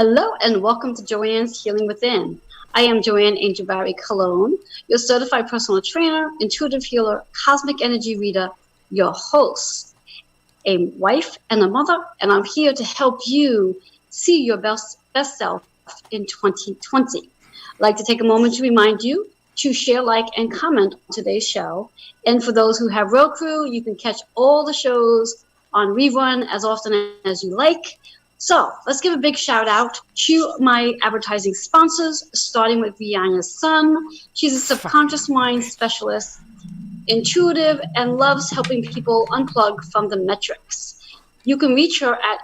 Hello and welcome to Joanne's Healing Within. I am Joanne Angel Barry Cologne, your certified personal trainer, intuitive healer, cosmic energy reader, your host, a wife and a mother, and I'm here to help you see your best self in 2020. I'd like to take a moment to remind you to share, like, and comment on today's show. And for those who have Roku, you can catch all the shows on rerun as often as you like. So let's give a big shout out to my advertising sponsors, starting with Rihanna Sun. She's a subconscious mind specialist, intuitive, and loves helping people unplug from the metrics. You can reach her at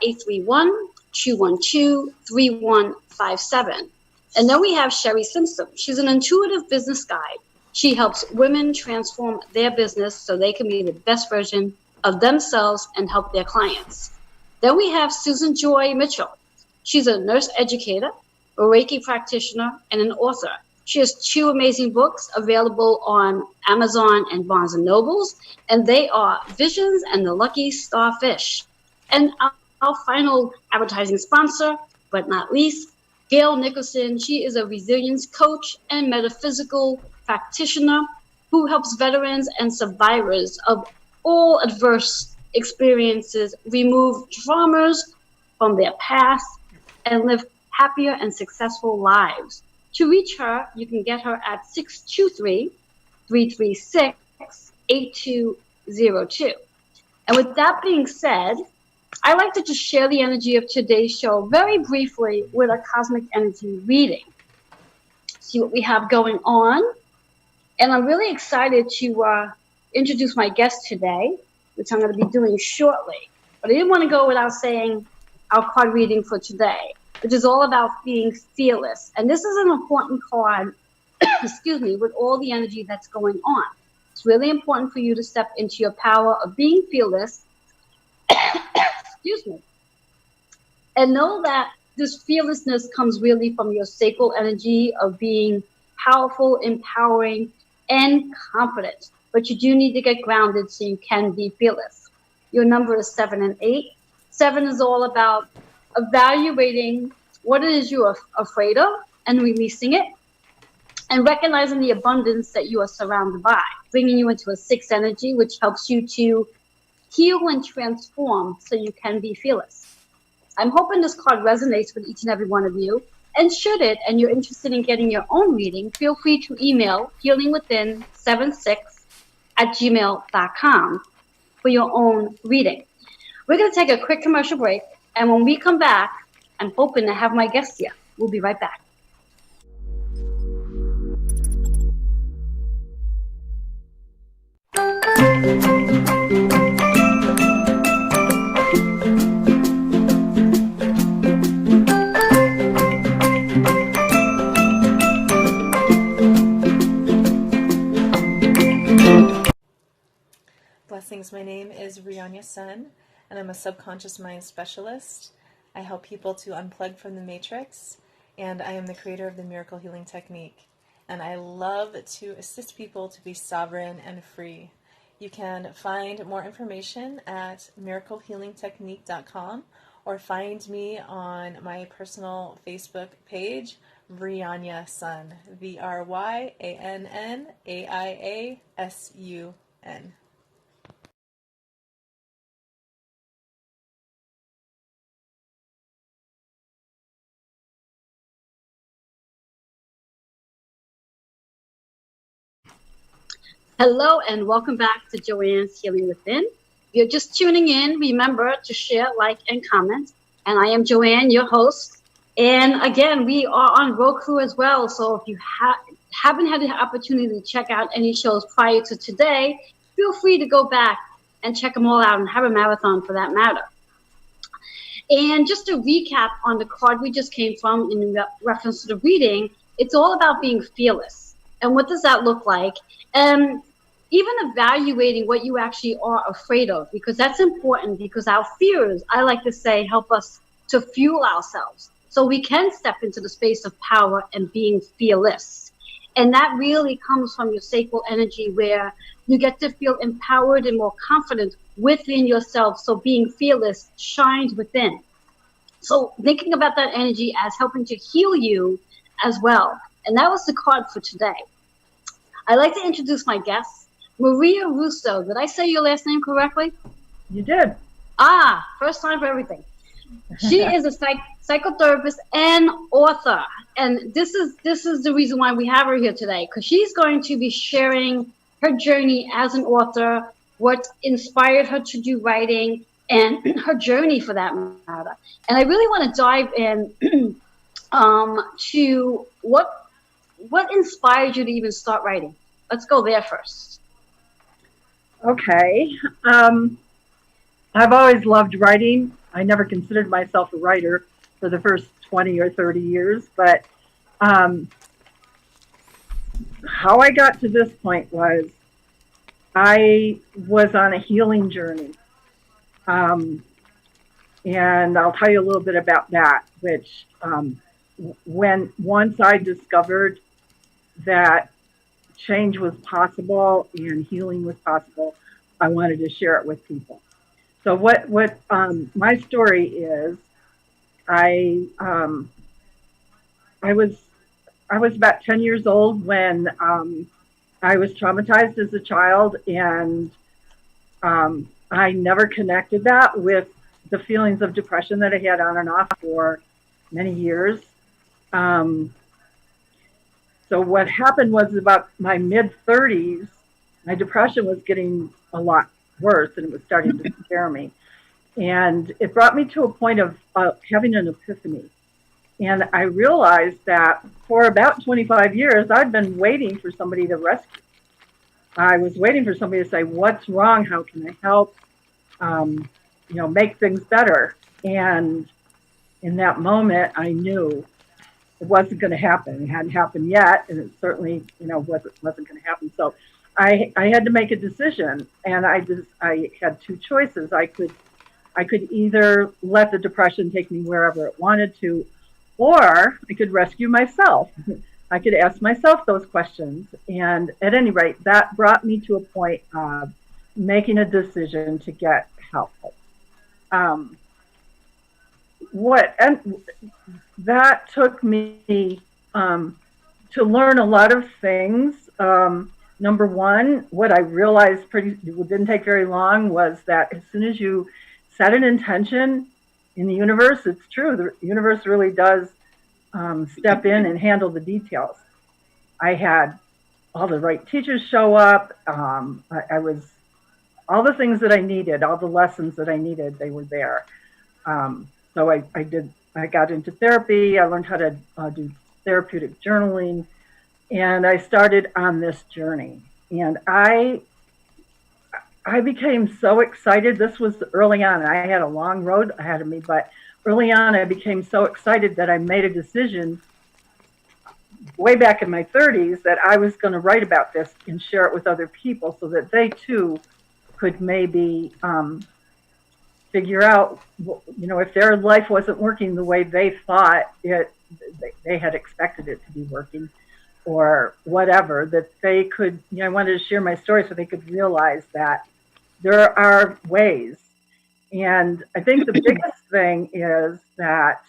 831-212-3157. And then we have Sherry Simpson. She's an intuitive business guide. She helps women transform their business so they can be the best version of themselves and help their clients. Then we have Susan Joy Mitchell. She's a nurse educator, a Reiki practitioner, and an author. She has 2 amazing books available on Amazon and Barnes & Nobles, and they are Visions and the Lucky Starfish. And our final advertising sponsor, but not least, Gail Nicholson. She is a resilience coach and metaphysical practitioner who helps veterans and survivors of all adverse experiences remove traumas from their past and live happier and successful lives. To reach her, you can get her at 623-336-8202. And with that being said, I like to just share the energy of today's show very briefly with a cosmic energy reading. See what we have going on. And I'm really excited to introduce my guest today, which I'm going to be doing shortly. But I didn't want to go without saying our card reading for today, which is all about being fearless. And this is an important card, excuse me, with all the energy that's going on. It's really important for you to step into your power of being fearless, excuse me, and know that this fearlessness comes really from your sacral energy of being powerful, empowering, and confident. But you do need to get grounded so you can be fearless. Your number is 7 and 8. 7 is all about evaluating what it is you are afraid of and releasing it, and recognizing the abundance that you are surrounded by, bringing you into a 6 energy, which helps you to heal and transform so you can be fearless. I'm hoping this card resonates with each and every one of you. And should it, and you're interested in getting your own reading, feel free to email healingwithin76@gmail.com for your own reading. We're going to take a quick commercial break, and when we come back, I'm hoping to have my guest here. We'll be right back. Blessings. My name is Rihanna Sun, and I'm a subconscious mind specialist. I help people to unplug from the matrix, and I am the creator of the miracle healing technique. And I love to assist people to be sovereign and free. You can find more information at miraclehealingtechnique.com or find me on my personal Facebook page, Rihanna Sun, VRYANNAIASUN. Hello, and welcome back to Joanne's Healing Within. If you're just tuning in, remember to share, like, and comment. And I am Joanne, your host. And again, we are on Roku as well. So if you haven't had the opportunity to check out any shows prior to today, feel free to go back and check them all out and have a marathon for that matter. And just to recap on the card we just came from in reference to the reading, it's all about being fearless. And what does that look like? And even evaluating what you actually are afraid of, because that's important, because our fears, I like to say, help us to fuel ourselves so we can step into the space of power and being fearless. And that really comes from your sacral energy, where you get to feel empowered and more confident within yourself. So being fearless shines within. So thinking about that energy as helping to heal you as well. And that was the card for today. I'd like to introduce my guest, Maria Russo. Did I say your last name correctly? You did. First time for everything. She is a psychotherapist and author, and this is the reason why we have her here today, because she's going to be sharing her journey as an author, what inspired her to do writing, and her journey for that matter. And I really want to dive in to what inspired you to even start writing. Let's go there first. Okay. I've always loved writing. I never considered myself a writer for the first 20 or 30 years, but how I got to this point was I was on a healing journey. And I'll tell you a little bit about that, which once I discovered that change was possible and healing was possible, I wanted to share it with people. So what my story is, I was about 10 years old when I was traumatized as a child, and I never connected that with the feelings of depression that I had on and off for many years. So what happened was, about my mid-30s, my depression was getting a lot worse, and it was starting to scare me. And it brought me to a point of having an epiphany. And I realized that for about 25 years, I'd been waiting for somebody to rescue. I was waiting for somebody to say, what's wrong? How can I help? Make things better. And in that moment, I knew it wasn't going to happen. It hadn't happened yet, and it certainly, wasn't going to happen. So I had to make a decision, and I had two choices. I could either let the depression take me wherever it wanted to, or I could rescue myself. I could ask myself those questions. And at any rate, that brought me to a point of making a decision to get help. That took me to learn a lot of things. Number one, what I realized didn't take very long was that as soon as you set an intention in the universe, it's true. The universe really does step in and handle the details. I had all the right teachers show up. I was all the things that I needed, all the lessons that I needed, they were there. So I got into therapy. I learned how to do therapeutic journaling, and I started on this journey. And I became so excited. This was early on. I had a long road ahead of me, but early on, I became so excited that I made a decision way back in my 30s that I was going to write about this and share it with other people so that they too could maybe figure out, if their life wasn't working the way they thought they had expected it to be working, or whatever, that they could, I wanted to share my story so they could realize that there are ways. And I think the biggest thing is that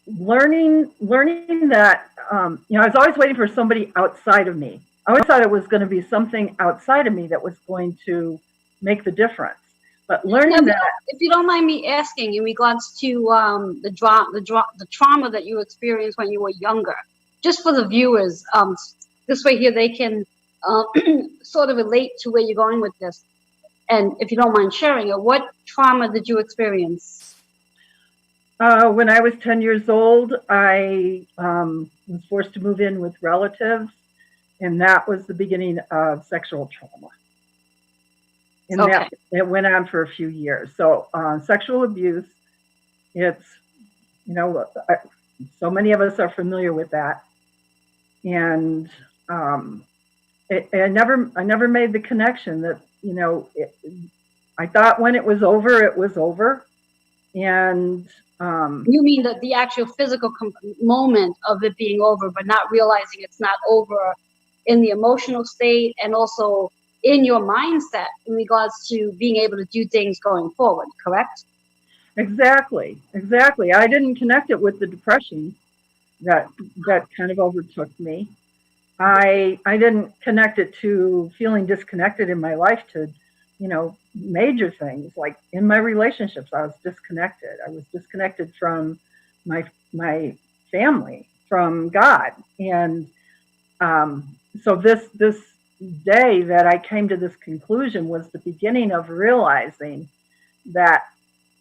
learning that, I was always waiting for somebody outside of me. I always thought it was going to be something outside of me that was going to make the difference. But learning that, if you don't mind me asking, in regards to the trauma that you experienced when you were younger, just for the viewers, this way here they can sort of relate to where you're going with this. And if you don't mind sharing it, what trauma did you experience? When I was 10 years old, I was forced to move in with relatives, and that was the beginning of sexual trauma. And that it went on for a few years. So sexual abuse, it's, so many of us are familiar with that. And I never made the connection that, I thought when it was over. And you mean that the actual physical moment of it being over, but not realizing it's not over in the emotional state, and also in your mindset in regards to being able to do things going forward, correct? Exactly. I didn't connect it with the depression that kind of overtook me. I didn't connect it to feeling disconnected in my life to, major things like in my relationships. I was disconnected. I was disconnected from my family, from God, and so this day that I came to this conclusion was the beginning of realizing that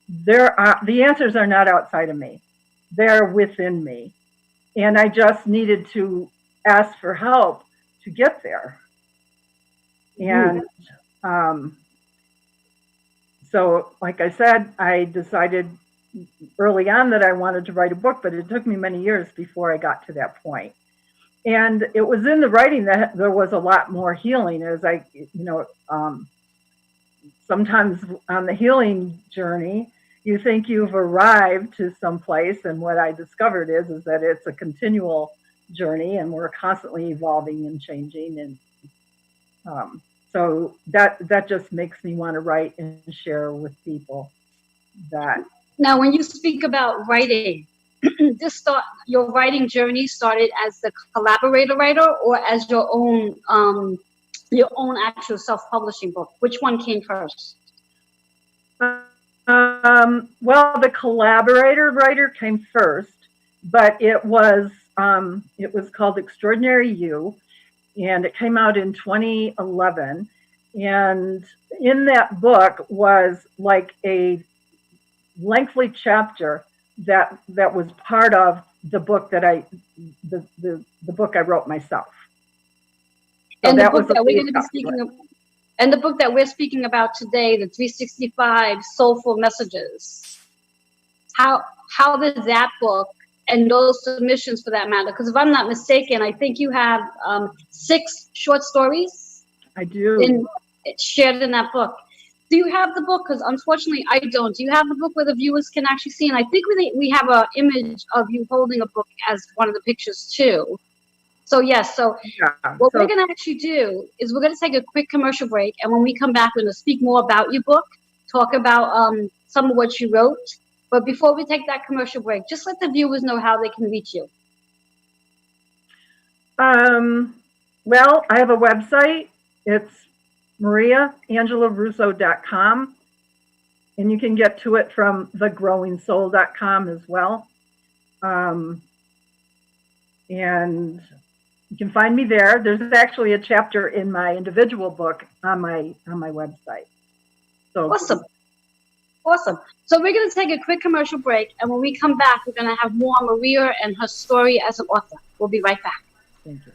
the answers are not outside of me; they're within me, and I just needed to ask for help to get there. And so, like I said, I decided early on that I wanted to write a book, but it took me many years before I got to that point. And it was in the writing that there was a lot more healing as sometimes on the healing journey, you think you've arrived to some place. And what I discovered is that it's a continual journey and we're constantly evolving and changing. And so that just makes me want to write and share with people that. Now, when you speak about writing, your writing journey started as the collaborator writer or as your own actual self-publishing book? Which one came first? Well, the collaborator writer came first, but it was called Extraordinary You, and it came out in 2011. And in that book was like a lengthy chapter that was part of the book that the book I wrote myself. So and the book that we're going to be speaking of, and the book that we're speaking about today, the 365 Soulful Messages. How did that book and those submissions, for that matter? Because if I'm not mistaken, I think you have 6 short stories. I do. Shared in that book. Do you have the book? Because unfortunately, I don't. Do you have the book where the viewers can actually see? And I think we have an image of you holding a book as one of the pictures too. So yes. So what we're going to actually do is we're going to take a quick commercial break, and when we come back, we're going to speak more about your book, talk about some of what you wrote. But before we take that commercial break, just let the viewers know how they can reach you. Well, I have a website. It's mariaangelarusso.com, and you can get to it from thegrowingsoul.com as well. And you can find me there. There's actually a chapter in my individual book on my website. So Awesome. So we're going to take a quick commercial break, and when we come back, we're going to have more on Maria and her story as an author. We'll be right back. Thank you.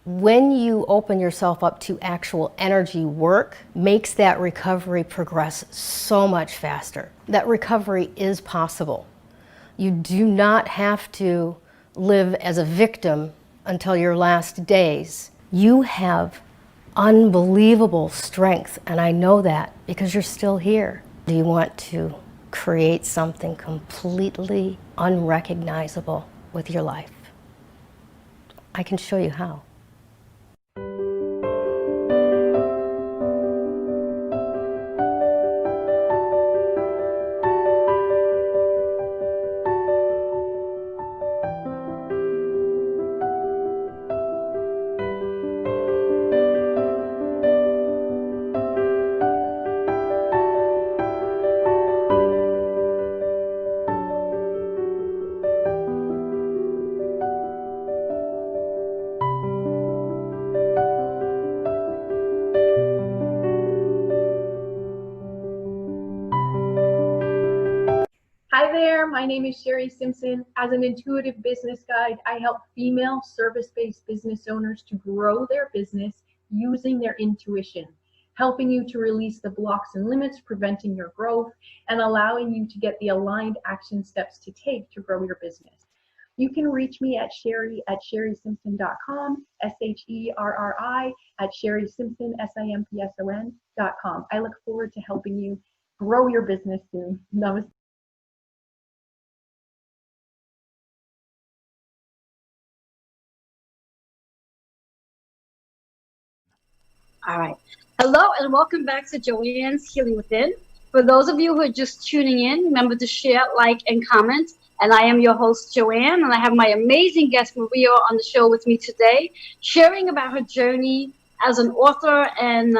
When you open yourself up to actual energy work, makes that recovery progress so much faster. That recovery is possible. You do not have to live as a victim until your last days. You have unbelievable strength, and I know that because you're still here. Do you want to create something completely unrecognizable with your life? I can show you how. Hi there, my name is Sherry Simpson. As an intuitive business guide, I help female service-based business owners to grow their business using their intuition, helping you to release the blocks and limits preventing your growth and allowing you to get the aligned action steps to take to grow your business. You can reach me at sherry@sherrysimpson.com, SHERRI@sherrysimpson, SIMPSON.com. I look forward to helping you grow your business soon. Namaste. All right. Hello and welcome back to Joanne's Healing Within. For those of you who are just tuning in, remember to share, like, and comment. And I am your host, Joanne, and I have my amazing guest, Maria, on the show with me today, sharing about her journey as an author and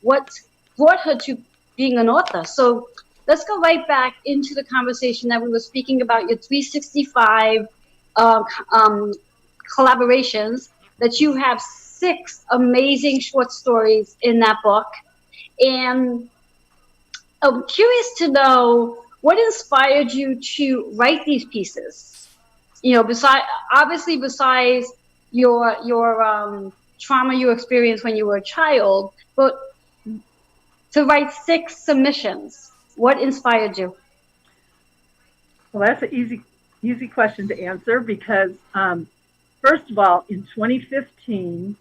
what brought her to being an author. So let's go right back into the conversation that we were speaking about your 365 uh, um, collaborations, that you have 6 amazing short stories in that book. And I'm curious to know what inspired you to write these pieces. You know, besides your trauma you experienced when you were a child, but to write 6 submissions, what inspired you? Well, that's an easy question to answer because, first of all, in 2015,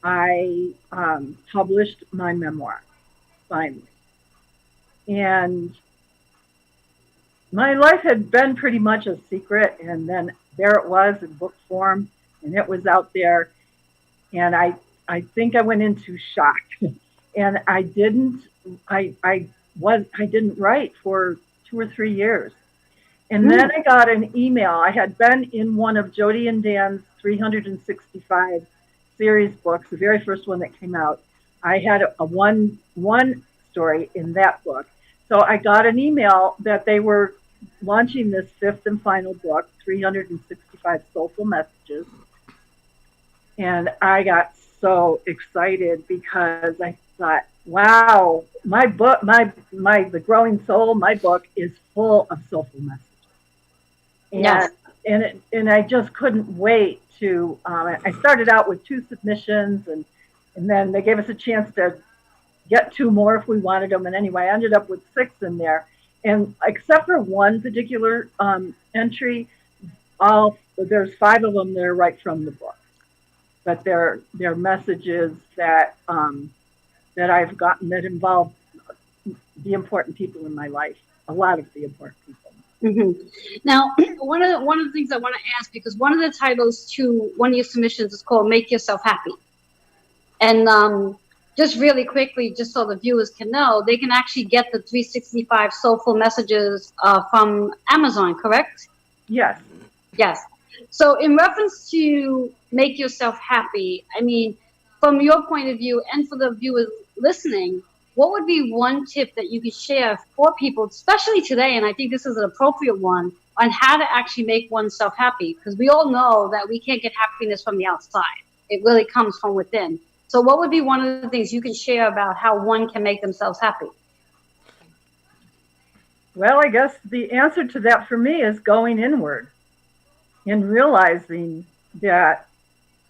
I published my memoir, finally. And my life had been pretty much a secret, and then there it was in book form, and it was out there. And I think I went into shock, and I didn't write for 2 or 3 years. And then I got an email. I had been in one of Jody and Dan's 365 series books, the very first one that came out. I had a one story in that book. So I got an email that they were launching this 5th and final book, 365 Soulful Messages. And I got so excited because I thought, wow, my book, The Growing Soul, my book is full of soulful messages. And, Yes. and I just couldn't wait to, I started out with 2 submissions, and then they gave us a chance to get 2 more if we wanted them. And anyway, I ended up with 6 in there. And except for one particular entry, there's 5 of them that are right from the book. But they're messages that I've gotten that involve the important people in my life, a lot of the important people. Mm-hmm. Now, one of the things I want to ask, because one of the titles to one of your submissions is called "Make Yourself Happy," and just really quickly, just so the viewers can know, they can actually get the 365 Soulful Messages from Amazon, correct? Yes. Yes. So, in reference to "Make Yourself Happy," I mean, from your point of view, and for the viewers listening, what would be one tip that you could share for people, especially today, and I think this is an appropriate one, on how to actually make oneself happy? Because we all know that we can't get happiness from the outside. It really comes from within. So what would be one of the things you can share about how one can make themselves happy? Well, I guess the answer to that for me is going inward and realizing that,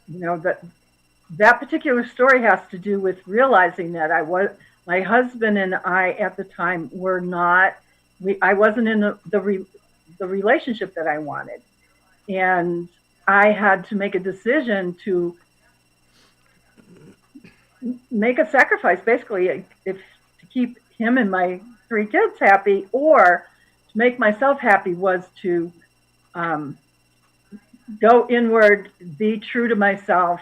that particular story has to do with realizing that my husband and I at the time were not, I wasn't in the relationship that I wanted. And I had to make a decision to make a sacrifice, basically, to keep him and my 3 kids happy, or to make myself happy, was to go inward, be true to myself,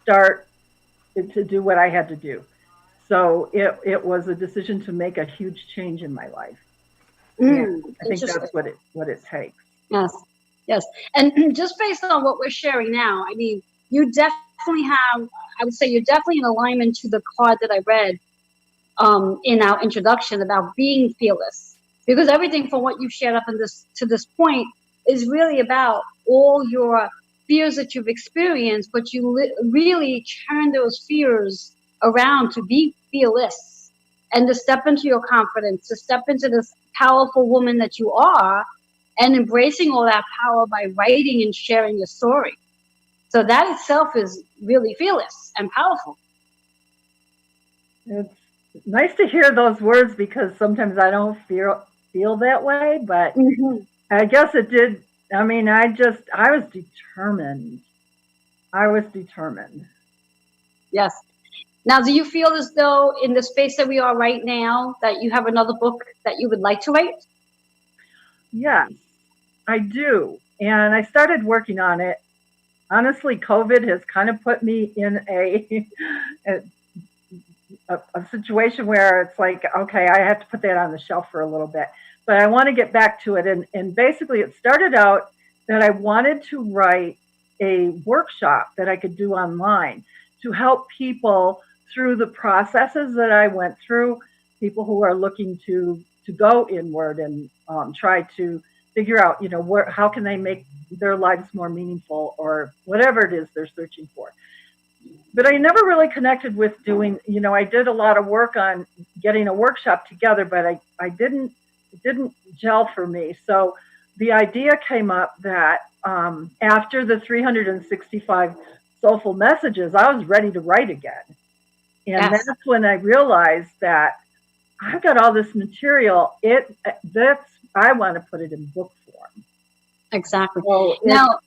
start to do what I had to do. So it was a decision to make a huge change in my life. I think that's what it takes. Yes. And just based on what we're sharing now, I mean, you definitely have, I would say you're definitely in alignment to the card that I read in our introduction about being fearless. Because everything from what you've shared up to this point is really about all your fears that you've experienced, but you really turn those fears around to be fearless and to step into your confidence, to step into this powerful woman that you are, and embracing all that power by writing and sharing your story. So that itself is really fearless and powerful. It's nice to hear those words, because sometimes I don't feel that way, but I guess it did. I mean, I was determined. Yes. Now, do you feel as though in the space that we are right now that you have another book that you would like to write? Yes, I do. And I started working on it. Honestly, COVID has kind of put me in a situation where it's like, okay, I have to put that on the shelf for a little bit. But I want to get back to it. And basically, it started out that I wanted to write a workshop that I could do online to help people through the processes that I went through, people who are looking to go inward and try to figure out, how can they make their lives more meaningful or whatever it is they're searching for. But I never really connected with doing, I did a lot of work on getting a workshop together, but it didn't gel for me. So the idea came up that after the 365 soulful messages, I was ready to write again. And Yes. that's when I realized that I've got all this material. I want to put it in book form. Exactly. So Now,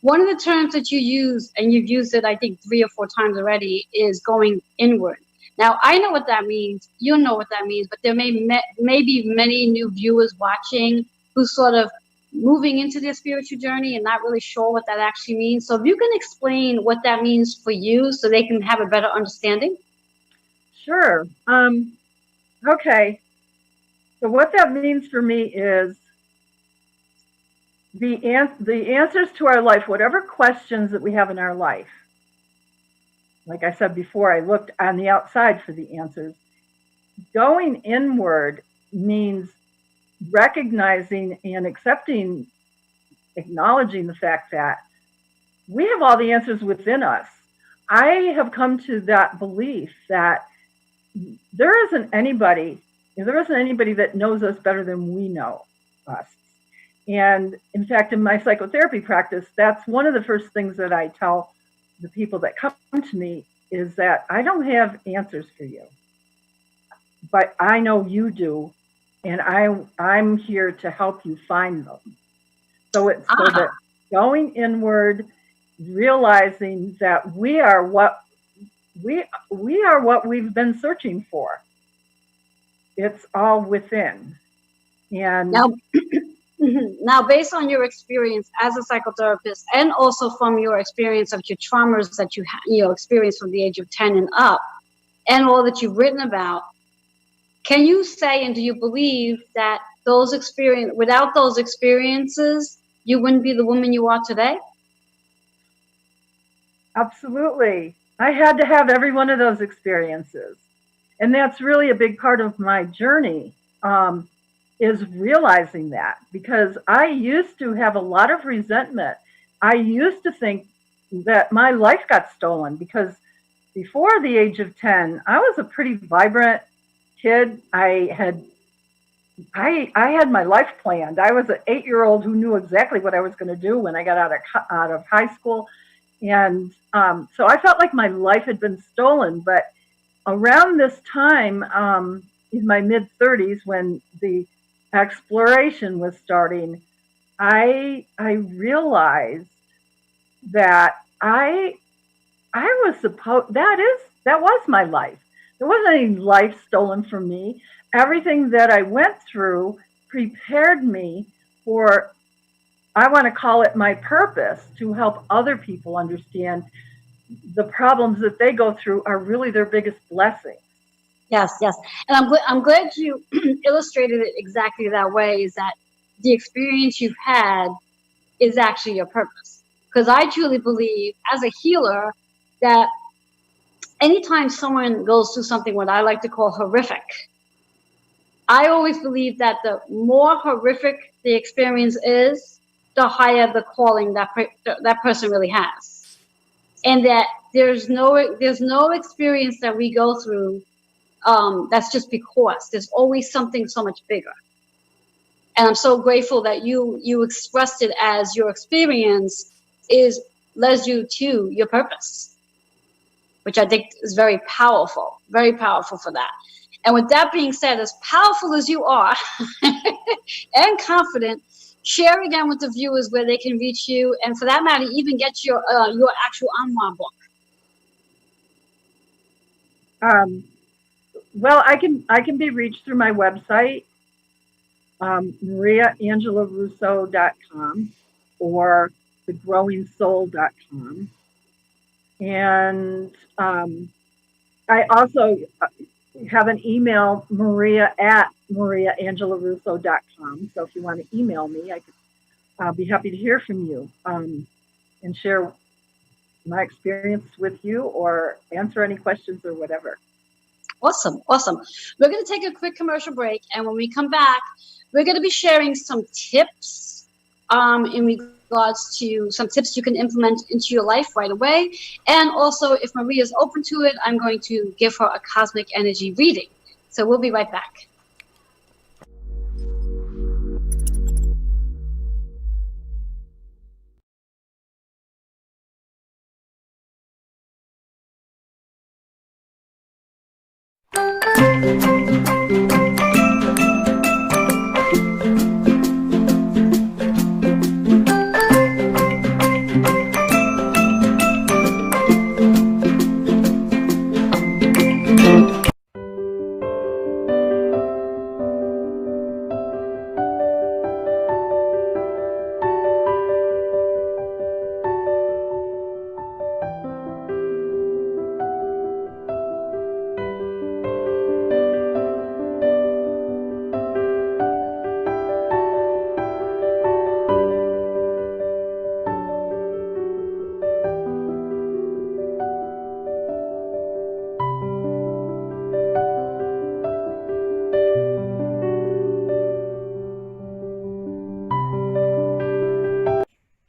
one of the terms that you use, and you've used it, I think, 3 or 4 times already, is going inward. Now, I know what that means. You know what that means, but there may be many new viewers watching who sort of moving into their spiritual journey and not really sure what that actually means. So if you can explain what that means for you so they can have a better understanding. Sure. Okay. So what that means for me is the answers to our life, whatever questions that we have in our life. Like I said before, I looked on the outside for the answers. Going inward means recognizing and acknowledging the fact that we have all the answers within us. I have come to that belief that there isn't anybody that knows us better than we know us. And in fact, in my psychotherapy practice, that's one of the first things that I tell the people that come to me is that I don't have answers for you, but I know you do, and I'm here to help you find them. So it's so that going inward, realizing that we are what we've been searching for. It's all within. And now, based on your experience as a psychotherapist, and also from your experience of your traumas that you experienced from the age of 10 and up, and all that you've written about, can you say, and do you believe that without those experiences, you wouldn't be the woman you are today? Absolutely. I had to have every one of those experiences. And that's really a big part of my journey, is realizing that, because I used to have a lot of resentment. I used to think that my life got stolen because before the age of 10, I was a pretty vibrant kid. I had my life planned. I was an 8-year-old who knew exactly what I was going to do when I got out of high school. And so I felt like my life had been stolen. But around this time, in my mid-30s, when the exploration was starting, I realized that I was that was my life. There wasn't any life stolen from me. Everything that I went through prepared me for, I want to call it my purpose, to help other people understand the problems that they go through are really their biggest blessing. Yes. And I'm glad you illustrated it exactly that way, is that the experience you've had is actually your purpose. Because I truly believe, as a healer, that anytime someone goes through something what I like to call horrific, I always believe that the more horrific the experience is, the higher the calling that person really has. And that there's no experience that we go through that's just because. There's always something so much bigger. And I'm so grateful that you expressed it as your experience led you to your purpose, which I think is very powerful for that. And with that being said, as powerful as you are and confident, share again with the viewers where they can reach you, and for that matter, even get your actual Anwar book. Well, I can be reached through my website, mariaangelarusso.com or thegrowingsoul.com. And I also have an email, maria@mariaangelarusso.com. So if you want to email me, I'll be happy to hear from you and share my experience with you or answer any questions or whatever. Awesome. Awesome. We're going to take a quick commercial break. And when we come back, we're going to be sharing some tips in regards to some tips you can implement into your life right away. And also, if Maria is open to it, I'm going to give her a cosmic energy reading. So we'll be right back.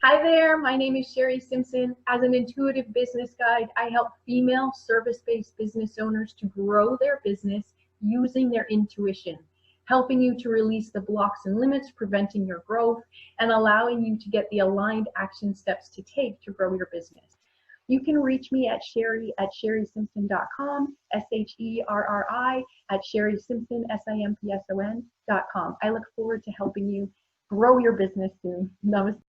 Hi there, my name is Sherry Simpson. As an intuitive business guide, I help female service-based business owners to grow their business using their intuition, helping you to release the blocks and limits preventing your growth and allowing you to get the aligned action steps to take to grow your business. You can reach me at sherry@sherrysimpson.com, SHERRI @sherrysimpson, SIMPSON.com. I look forward to helping you grow your business soon. Namaste.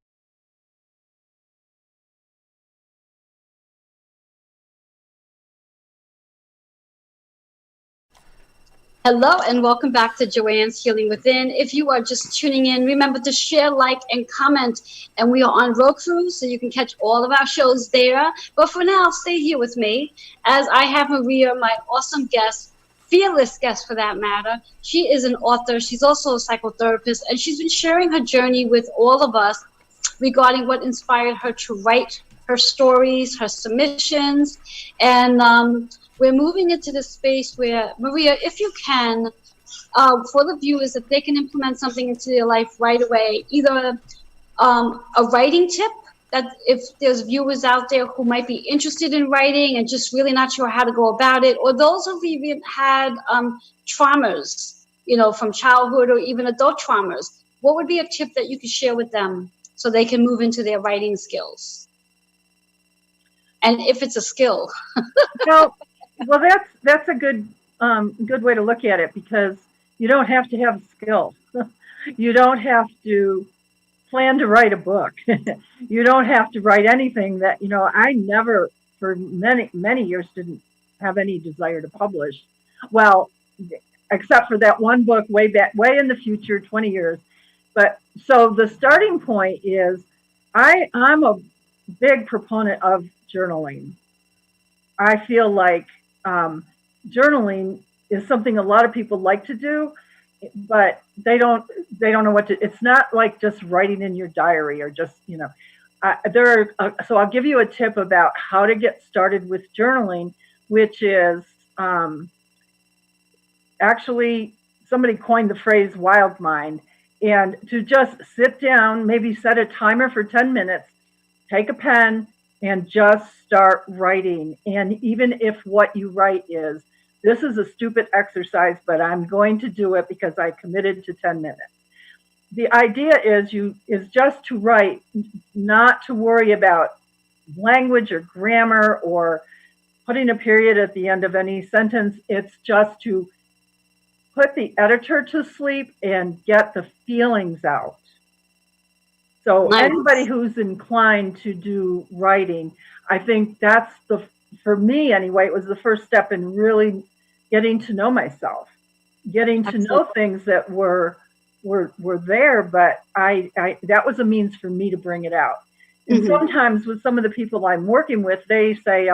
Hello and welcome back to Joanne's Healing Within. If you are just tuning in, remember to share, like, and comment. And we are on Roku, so you can catch all of our shows there. But for now, stay here with me as I have Maria, my awesome guest, fearless guest for that matter. She is an author. She's also a psychotherapist, and she's been sharing her journey with all of us regarding what inspired her to write her stories, her submissions, and we're moving into the space where, Maria, if you can, for the viewers, if they can implement something into their life right away, either a writing tip, that if there's viewers out there who might be interested in writing and just really not sure how to go about it, or those who've even had traumas, from childhood or even adult traumas, what would be a tip that you could share with them so they can move into their writing skills? And if it's a skill. Well, that's a good way to look at it, because you don't have to have skill. You don't have to plan to write a book. You don't have to write anything that, I never, for many years, didn't have any desire to publish. Well, except for that one book way in the future, 20 years. But so the starting point is I'm a big proponent of journaling. I feel like journaling is something a lot of people like to do, but they don't know what to. It's not like just writing in your diary or just so I'll give you a tip about how to get started with journaling, which is actually somebody coined the phrase wild mind, and to just sit down, maybe set a timer for 10 minutes, take a pen, and just start writing. And even if what you write is, this is a stupid exercise, but I'm going to do it because I committed to 10 minutes. The idea is just to write, not to worry about language or grammar or putting a period at the end of any sentence. It's just to put the editor to sleep and get the feelings out. So nice. Anybody who's inclined to do writing, I think that's for me anyway, it was the first step in really getting to know myself, getting to know things that were there, but that was a means for me to bring it out. And sometimes with some of the people I'm working with, they say,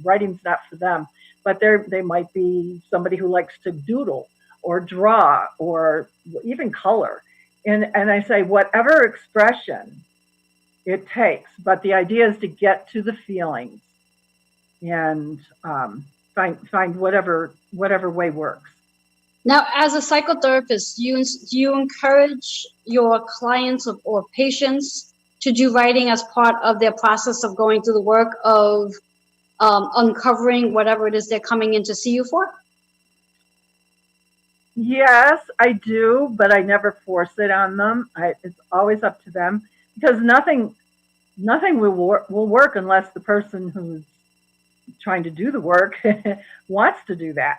writing's not for them. but they might be somebody who likes to doodle or draw or even color. And I say, whatever expression it takes, but the idea is to get to the feelings and find whatever way works. Now, as a psychotherapist, do you encourage your clients or patients to do writing as part of their process of going through the work of uncovering whatever it is they're coming in to see you for? Yes, I do, but I never force it on them. It's always up to them, because nothing will work unless the person who's trying to do the work wants to do that.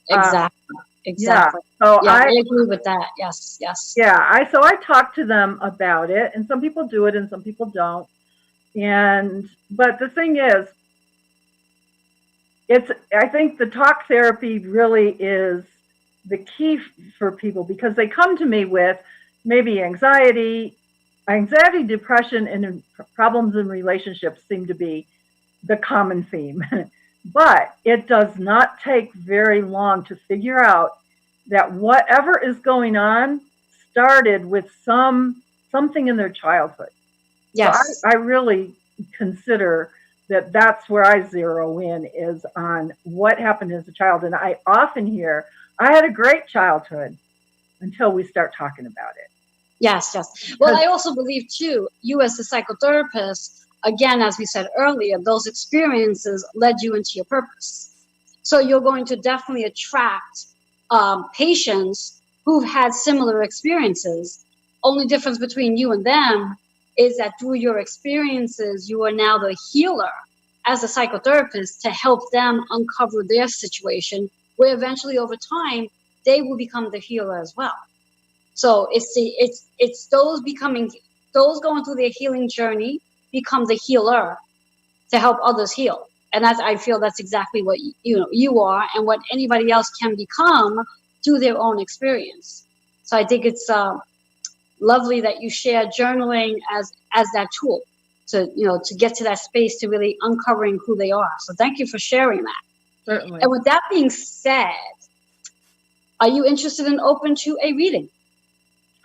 Exactly. Exactly. Yeah. So yeah, I agree with that. Yes. Yes. Yeah. I talk to them about it, and some people do it and some people don't. But the thing is, I think the talk therapy really is the key for people, because they come to me with maybe anxiety, depression, and problems in relationships seem to be the common theme. But it does not take very long to figure out that whatever is going on started with something in their childhood. Yes. So I really consider that that's where I zero in, is on what happened as a child. And I often hear, I had a great childhood, until we start talking about it. Yes, yes. Well, I also believe too, you as a psychotherapist, again, as we said earlier, those experiences led you into your purpose. So you're going to definitely attract patients who've had similar experiences. Only difference between you and them is that through your experiences, you are now the healer as a psychotherapist to help them uncover their situation, where eventually over time, they will become the healer as well. So it's those going through their healing journey become the healer to help others heal. And I feel that's exactly what you are, and what anybody else can become through their own experience. So I think it's lovely that you share journaling as that tool to get to that space to really uncovering who they are. So thank you for sharing that. Certainly. And with that being said, are you interested and open to a reading?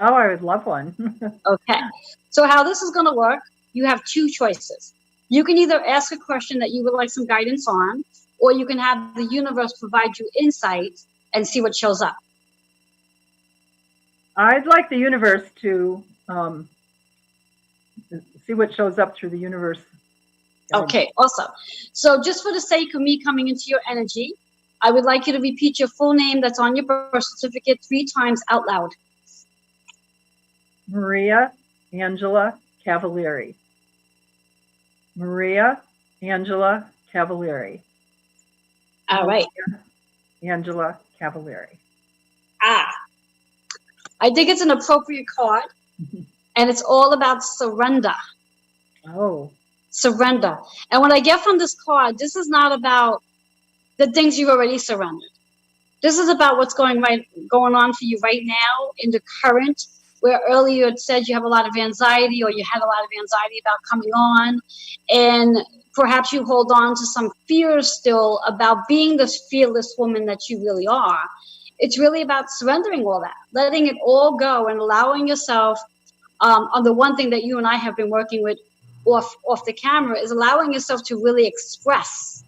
Oh, I would love one. Okay. So how this is going to work, you have two choices. You can either ask a question that you would like some guidance on, or you can have the universe provide you insight and see what shows up. I'd like the universe to see what shows up through the universe. Okay, awesome. So just for the sake of me coming into your energy, I would like you to repeat your full name that's on your birth certificate 3 times out loud. Maria Angela Cavalieri. Maria Angela Cavalieri. All right. Angela Cavalieri. I think it's an appropriate card, and it's all about surrender. Oh. Surrender. And what I get from this card, this is not about the things you've already surrendered. This is about what's going on for you right now in the current, where earlier it said you have a lot of anxiety, or you had a lot of anxiety about coming on, and perhaps you hold on to some fears still about being this fearless woman that you really are. It's really about surrendering all that, letting it all go, and allowing yourself, on the one thing that you and I have been working with off the camera, is allowing yourself to really express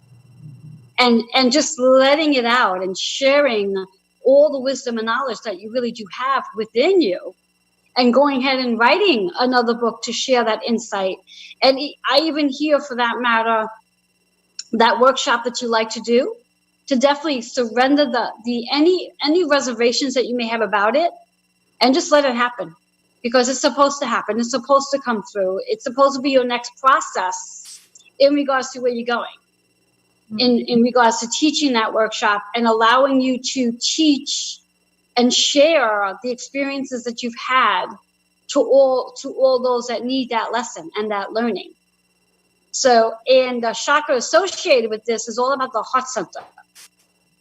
and just letting it out and sharing all the wisdom and knowledge that you really do have within you, and going ahead and writing another book to share that insight. And I even hear, for that matter, that workshop that you like to do, to definitely surrender any reservations that you may have about it, and just let it happen, because it's supposed to happen. It's supposed to come through. It's supposed to be your next process in regards to where you're going, in regards to teaching that workshop and allowing you to teach and share the experiences that you've had to all those that need that lesson and that learning. So, and the chakra associated with this is all about the heart center.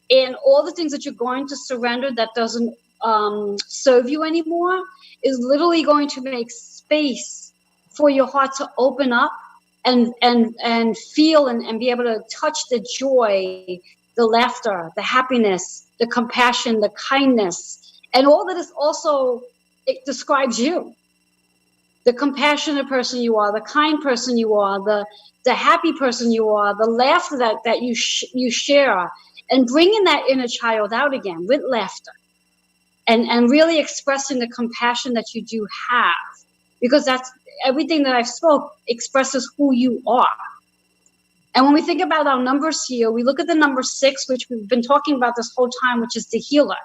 And all the things that you're going to surrender that doesn't serve you anymore is literally going to make space for your heart to open up and feel and be able to touch the joy the laughter, the happiness, the compassion, the kindness, and all that is also, it describes you. The compassionate person you are, the kind person you are, the happy person you are, the laughter that you share, and bringing that inner child out again with laughter, and really expressing the compassion that you do have, because that's everything that I've spoke expresses who you are. And when we think about our numbers here, we look at the number 6, which we've been talking about this whole time, which is the healer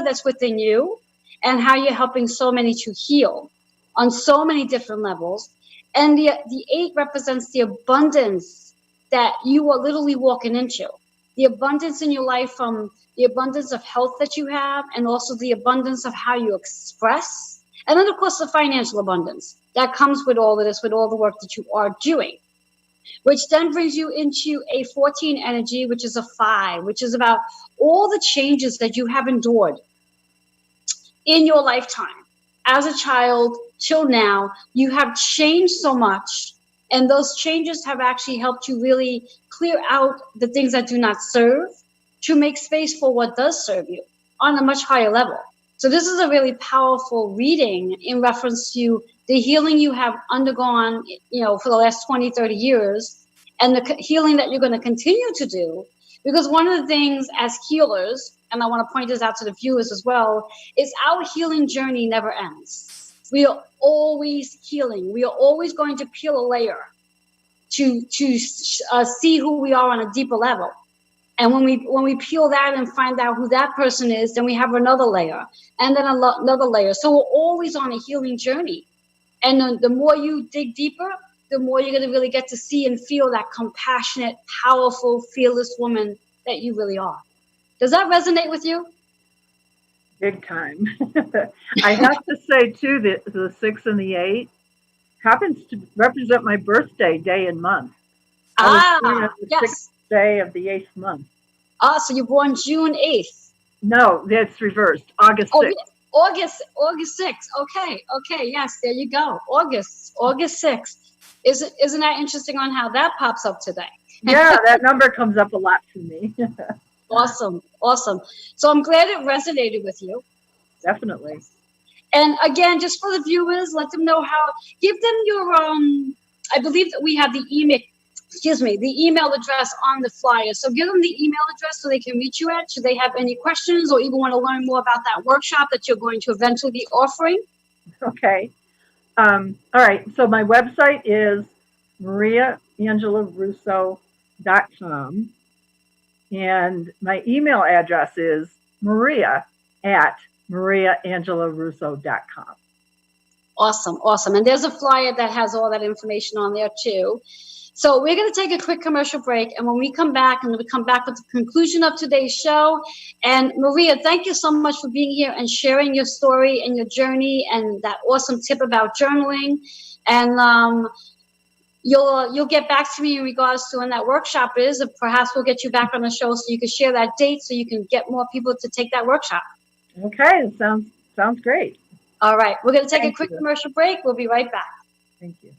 that's within you, and how you're helping so many to heal on so many different levels. And the 8 represents the abundance that you are literally walking into. The abundance in your life, from the abundance of health that you have, and also the abundance of how you express. And then, of course, the financial abundance that comes with all of this, with all the work that you are doing, which then brings you into a 14 energy, which is a 5, which is about all the changes that you have endured in your lifetime. As a child till now, you have changed so much, and those changes have actually helped you really clear out the things that do not serve, to make space for what does serve you on a much higher level. So this is a really powerful reading in reference to the healing you have undergone, for the last 20, 30 years, and the healing that you're going to continue to do. Because one of the things as healers, and I want to point this out to the viewers as well, is our healing journey never ends. We are always healing. We are always going to peel a layer to see who we are on a deeper level. And when we peel that and find out who that person is, then we have another layer, and then another layer. So we're always on a healing journey. And the more you dig deeper, the more you're going to really get to see and feel that compassionate, powerful, fearless woman that you really are. Does that resonate with you? Big time. I have to say, too, that the 6 and the 8 happens to represent my birthday day and month. I was born on the yes. 6th day of the 8th month. So you're born June 8th. No, that's reversed. August 6th. August 6th. Okay, yes, there you go. August 6th. Isn't that interesting on how that pops up today? Yeah, that number comes up a lot for me. Awesome. So I'm glad it resonated with you. Definitely. And again, just for the viewers, let them know give them your, I believe that we have the email address on the flyer. So give them the email address so they can reach you at, should they have any questions or even want to learn more about that workshop that you're going to eventually be offering. Okay. All right. So my website is mariaangelarusso.com. And my email address is maria@mariaangelarusso.com. Awesome. And there's a flyer that has all that information on there too. So we're going to take a quick commercial break. And when we come back, with the conclusion of today's show. And Maria, thank you so much for being here and sharing your story and your journey and that awesome tip about journaling. And you'll get back to me in regards to when that workshop is. And perhaps we'll get you back on the show so you can share that date so you can get more people to take that workshop. Okay, sounds great. All right, we're going to take a quick commercial break. We'll be right back. Thank you.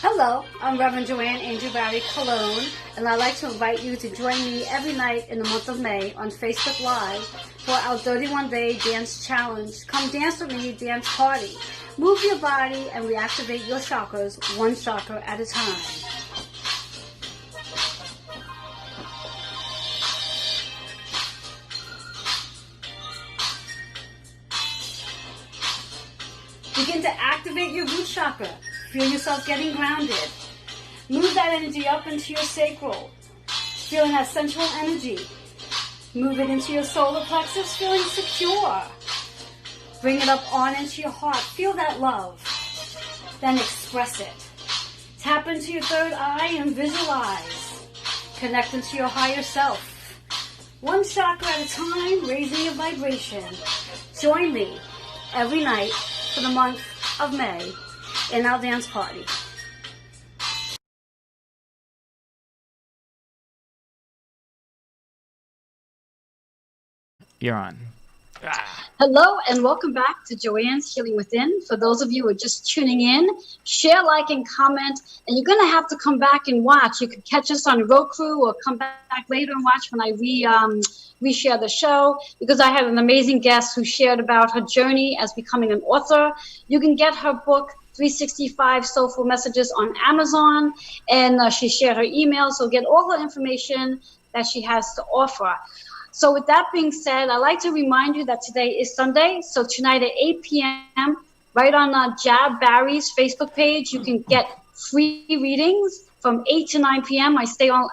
Hello, I'm Reverend Joanne Angel Barry Cologne, and I'd like to invite you to join me every night in the month of May on Facebook Live for our 31-day dance challenge. Come dance with me, dance party. Move your body and reactivate your chakras, one chakra at a time. Begin to activate your root chakra. Feel yourself getting grounded. Move that energy up into your sacral, feeling that sensual energy. Move it into your solar plexus, feeling secure. Bring it up on into your heart. Feel that love. Then express it. Tap into your third eye and visualize. Connect into your higher self. One chakra at a time, raising your vibration. Join me every night for the month of May in our dance party. You're on. Ah. Hello and welcome back to Joanne's Healing Within. For those of you who are just tuning in, share, like, and comment. And you're going to have to come back and watch. You can catch us on Roku or come back later and watch when I reshare the show, because I had an amazing guest who shared about her journey as becoming an author. You can get her book, 365 Soulful Messages, on Amazon, and she shared her email, so get all the information that she has to offer. So with that being said, I'd like to remind you that today is Sunday. So tonight at 8 p.m., right on Jab Barry's Facebook page, you can get free readings from 8 to 9 p.m. I stay on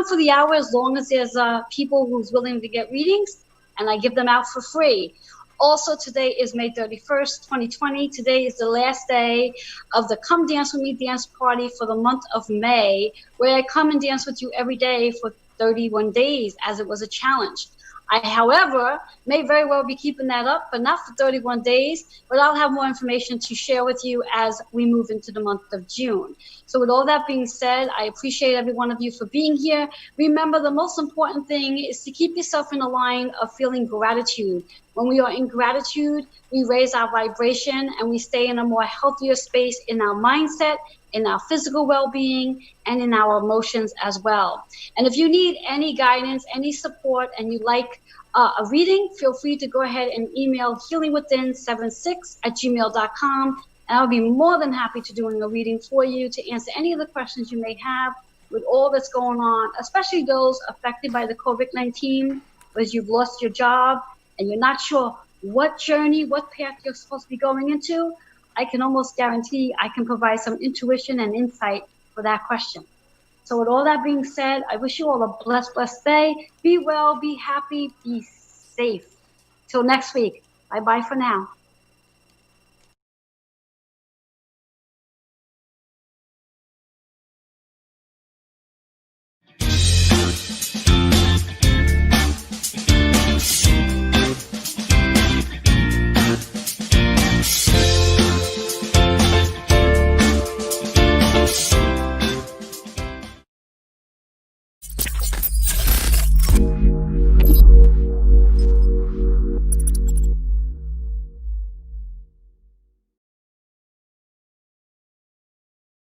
for the hour as long as there's people who's willing to get readings, and I give them out for free. Also, today is May 31st, 2020. Today is the last day of the Come Dance With Me dance party for the month of May, where I come and dance with you every day for 31 days, as it was a challenge. I, however, may very well be keeping that up, but not for 31 days, but I'll have more information to share with you as we move into the month of June. So with all that being said, I appreciate every one of you for being here. Remember, the most important thing is to keep yourself in a line of feeling gratitude. When we are in gratitude, we raise our vibration and we stay in a more healthier space in our mindset, in our physical well-being, and in our emotions as well. And if you need any guidance, any support, and you'd like a reading, feel free to go ahead and email healingwithin76@gmail.com, and I'll be more than happy to doing a reading for you to answer any of the questions you may have with all that's going on, especially those affected by the COVID-19, because you've lost your job and you're not sure what journey, what path you're supposed to be going into. I can almost guarantee I can provide some intuition and insight for that question. So with all that being said, I wish you all a blessed, blessed day. Be well, be happy, be safe. Till next week. Bye-bye for now.